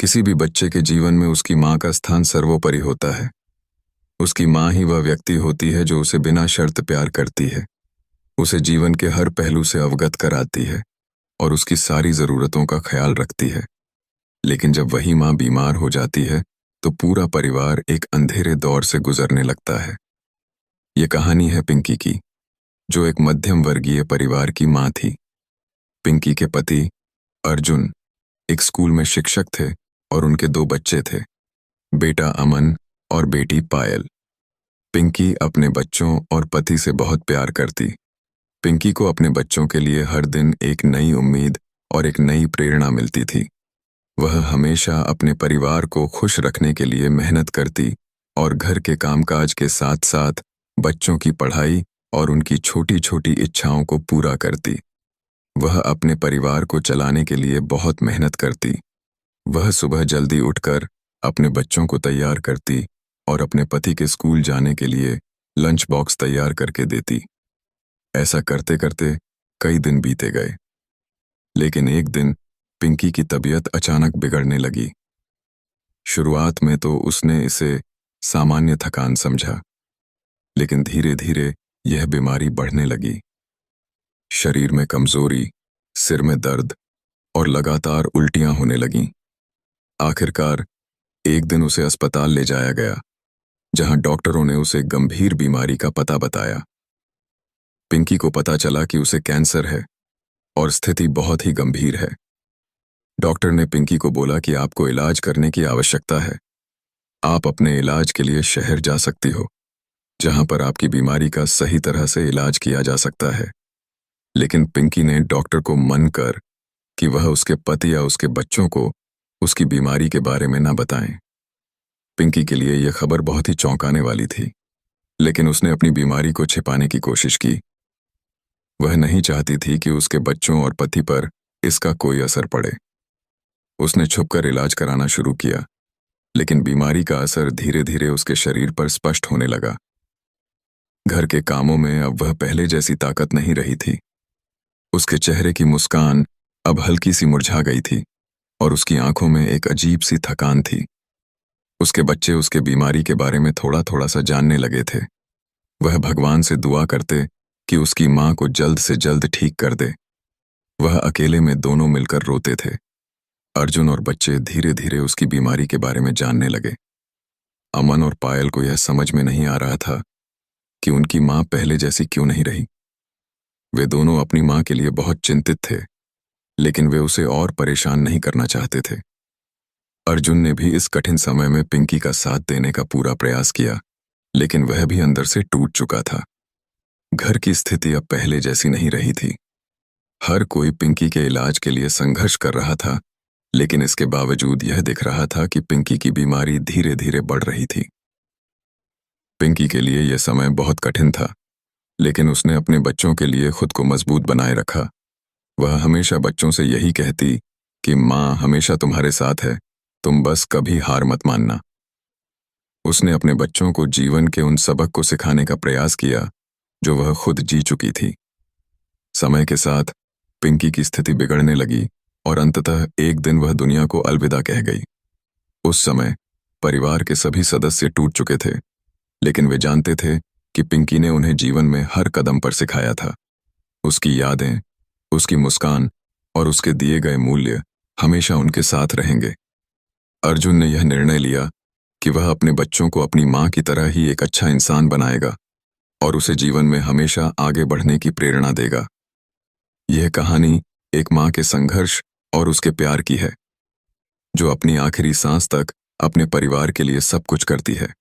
किसी भी बच्चे के जीवन में उसकी माँ का स्थान सर्वोपरि होता है। उसकी माँ ही वह व्यक्ति होती है जो उसे बिना शर्त प्यार करती है, उसे जीवन के हर पहलू से अवगत कराती है और उसकी सारी ज़रूरतों का ख्याल रखती है। लेकिन जब वही माँ बीमार हो जाती है, तो पूरा परिवार एक अंधेरे दौर से गुजरने लगता है। ये कहानी है पिंकी की, जो एक मध्यम वर्गीय परिवार की माँ थी। पिंकी के पति अर्जुन एक स्कूल में शिक्षक थे और उनके 2 बच्चे थे, बेटा अमन और बेटी पायल। पिंकी अपने बच्चों और पति से बहुत प्यार करती। पिंकी को अपने बच्चों के लिए हर दिन एक नई उम्मीद और एक नई प्रेरणा मिलती थी। वह हमेशा अपने परिवार को खुश रखने के लिए मेहनत करती और घर के कामकाज के साथ साथ बच्चों की पढ़ाई और उनकी छोटी छोटी इच्छाओं को पूरा करती। वह अपने परिवार को चलाने के लिए बहुत मेहनत करती। वह सुबह जल्दी उठकर अपने बच्चों को तैयार करती और अपने पति के स्कूल जाने के लिए लंच बॉक्स तैयार करके देती। ऐसा करते करते कई दिन बीते गए, लेकिन एक दिन पिंकी की तबीयत अचानक बिगड़ने लगी। शुरुआत में तो उसने इसे सामान्य थकान समझा, लेकिन धीरे धीरे यह बीमारी बढ़ने लगी। शरीर में कमजोरी, सिर में दर्द और लगातार उल्टियां होने लगीं। आखिरकार एक दिन उसे अस्पताल ले जाया गया, जहां डॉक्टरों ने उसे गंभीर बीमारी का पता बताया। पिंकी को पता चला कि उसे कैंसर है और स्थिति बहुत ही गंभीर है। डॉक्टर ने पिंकी को बोला कि आपको इलाज करने की आवश्यकता है। आप अपने इलाज के लिए शहर जा सकती हो, जहां पर आपकी बीमारी का सही तरह से इलाज किया जा सकता है। लेकिन पिंकी ने डॉक्टर को मन कर कि वह उसके पति या उसके बच्चों को उसकी बीमारी के बारे में न बताएं। पिंकी के लिए यह खबर बहुत ही चौंकाने वाली थी, लेकिन उसने अपनी बीमारी को छिपाने की कोशिश की। वह नहीं चाहती थी कि उसके बच्चों और पति पर इसका कोई असर पड़े। उसने छुपकर इलाज कराना शुरू किया, लेकिन बीमारी का असर धीरे धीरे उसके शरीर पर स्पष्ट होने लगा। घर के कामों में अब वह पहले जैसी ताकत नहीं रही थी। उसके चेहरे की मुस्कान अब हल्की सी मुरझा गई थी और उसकी आंखों में एक अजीब सी थकान थी। उसके बच्चे उसके बीमारी के बारे में थोड़ा थोड़ा सा जानने लगे थे। वह भगवान से दुआ करते कि उसकी माँ को जल्द से जल्द ठीक कर दे। वह अकेले में दोनों मिलकर रोते थे। अर्जुन और बच्चे धीरे धीरे उसकी बीमारी के बारे में जानने लगे। अमन और पायल को यह समझ में नहीं आ रहा था कि उनकी माँ पहले जैसी क्यों नहीं रही। वे दोनों अपनी माँ के लिए बहुत चिंतित थे, लेकिन वे उसे और परेशान नहीं करना चाहते थे। अर्जुन ने भी इस कठिन समय में पिंकी का साथ देने का पूरा प्रयास किया, लेकिन वह भी अंदर से टूट चुका था। घर की स्थिति अब पहले जैसी नहीं रही थी। हर कोई पिंकी के इलाज के लिए संघर्ष कर रहा था, लेकिन इसके बावजूद यह दिख रहा था कि पिंकी की बीमारी धीरे धीरे बढ़ रही थी। पिंकी के लिए यह समय बहुत कठिन था, लेकिन उसने अपने बच्चों के लिए खुद को मजबूत बनाए रखा। वह हमेशा बच्चों से यही कहती कि माँ हमेशा तुम्हारे साथ है, तुम बस कभी हार मत मानना। उसने अपने बच्चों को जीवन के उन सबक को सिखाने का प्रयास किया जो वह खुद जी चुकी थी। समय के साथ पिंकी की स्थिति बिगड़ने लगी और अंततः एक दिन वह दुनिया को अलविदा कह गई। उस समय परिवार के सभी सदस्य टूट चुके थे, लेकिन वे जानते थे कि पिंकी ने उन्हें जीवन में हर कदम पर सिखाया था। उसकी यादें, उसकी मुस्कान और उसके दिए गए मूल्य हमेशा उनके साथ रहेंगे। अर्जुन ने यह निर्णय लिया कि वह अपने बच्चों को अपनी माँ की तरह ही एक अच्छा इंसान बनाएगा और उसे जीवन में हमेशा आगे बढ़ने की प्रेरणा देगा। यह कहानी एक माँ के संघर्ष और उसके प्यार की है, जो अपनी आखिरी सांस तक अपने परिवार के लिए सब कुछ करती है।